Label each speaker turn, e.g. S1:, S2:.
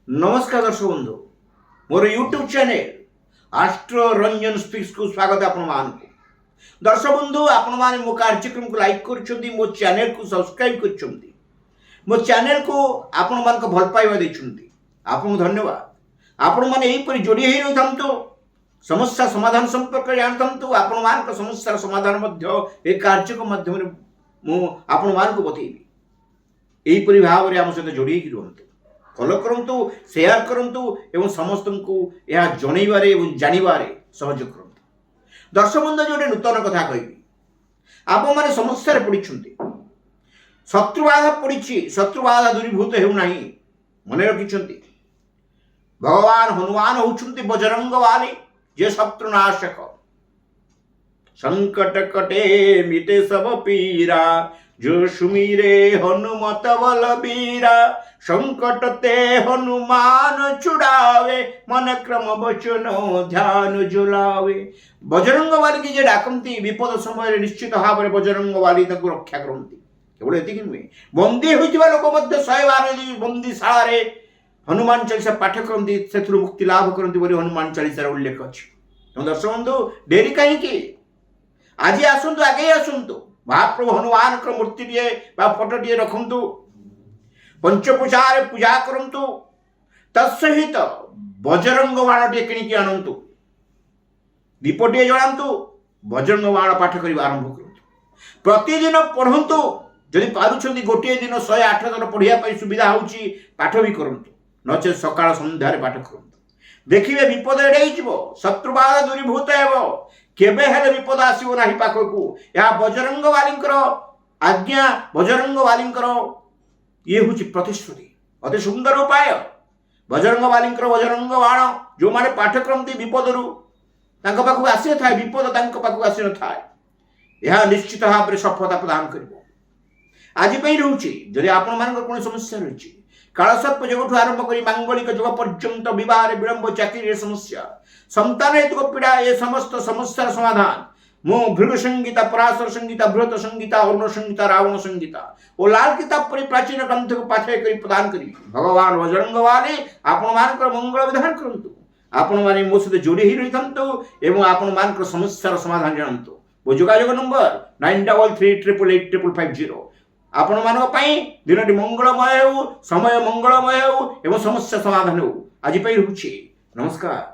S1: नमस्कार दर्शक बंधु मोर YouTube channel astro Ranjan speaks को स्वागत आपण मानक दर्शक बंधु आपण माने मो कार्यक्रम को लाइक कर मो चैनल को सब्सक्राइब कर मो चैनल को आपण मान भल पाइबा देछुंती आपन धन्यवाद। आपण माने एही परि जोड़ी हेई रहथंतु समस्या समाधान संपर्क जानथंतु आपण मान समस्या समाधान मध्य ए कार्यक्रम माध्यम रे मो आपण मान को बतेइबी एही परि भाव रे हम सहित जोड़ी हेई रहंतु फॉलो करंतु शेयर करंतु एवं समस्त को यह जनइबारे एवं जानिबारे सहयोग करंतु। दर्शक बंधु जो नूतन कथा कहबी आप माने समस्या रे पड़िछंती शत्रुबाधा पड़िछि शत्रुबाधा दूरीभूत हेउ नाही मने रखिछंती भगवान हनुमान होउछंती बजरंग वाली जे शत्रुनाशक संकट कटे मिटे सब पीरा जो सुमीरे हनुमत बलबीरा संकट ते हनुमान छुड़ावे मन क्रम वचन ध्यान झुलावे। बजरंग वाली की जे डाकंती विपद समय निश्चित भाव में बजरंग वाली तक रक्षा करती केवल एति नुहे बंदी होइतिबा लोक मध्य 112 बंदी शाला हनुमान चालीसा पाठ करती से मुक्ति लाभ करती बोली हनुमान चालीसा उल्लेख अच्छी। दर्शक बंधु डेरी कहीं आज आसतु आगे आसतु महाप्रभु हनुमान मूर्ति टे फोटो टे रखु पंचपूजार पूजा करंतु तत्सहित बजरंग बाण टे किणिकी आणतु दीप टे जलांतु बजरंग बाण पाठ करने आरंभ करंतु प्रतिदिन पढ़ंतु जदि पारुछंती गोटे दिन 108 दिन पढ़िया सुविधा होउची पाठ भी करंतु नचे सकाळ संध्यारे पाठ करंतु देखिबे विपद एडै जीवो शत्रुबाधा दूरीभूत हेबो केबे हेले विपद आसीबो नाही पाखकू या बजरंग वालींकर आज्ञा बजरंग वालींकर ये होची प्रतिश्रुति अति सुंदर उपाय बजरंग वालींकर बजरंग बाण जो माने पाठ करंती विपदरु तांको पाखकू आसी थाए विपद तांको पाखकू आसी न थाए यह निश्चित भाव में सफलता प्रदान करिवो। आज पई रहउची जदि आपण मानकर कोन समस्या रहउची कालसर्प जगठू आरंभ करी मांगलिक जुग पर्यंत विवाह विलंब चाकरी समस्या संतान हेतु पीड़ा ये समस्त समस्या समाधान मो भृग संगीता पराशर संगीता बृहत संगीता अरुण संगीता रावण संगीता और लाल किताब परि प्राचीन ग्रंथ को पाठ्य करी प्रदान करी भगवान बजरंग वाले आपण मानकर मंगल विधान करंतु आपण माने मो सहित जोड़ी ही रहितंतु एवं आपण मानकर समस्या समाधान जानंतु वो जोगाजोग नंबर 93388850 आपण मानक पई दिनटी मंगलमय हो समय मंगलमय हो एवं समस्या समाधान हो आज पई रहउची। नमस्कार।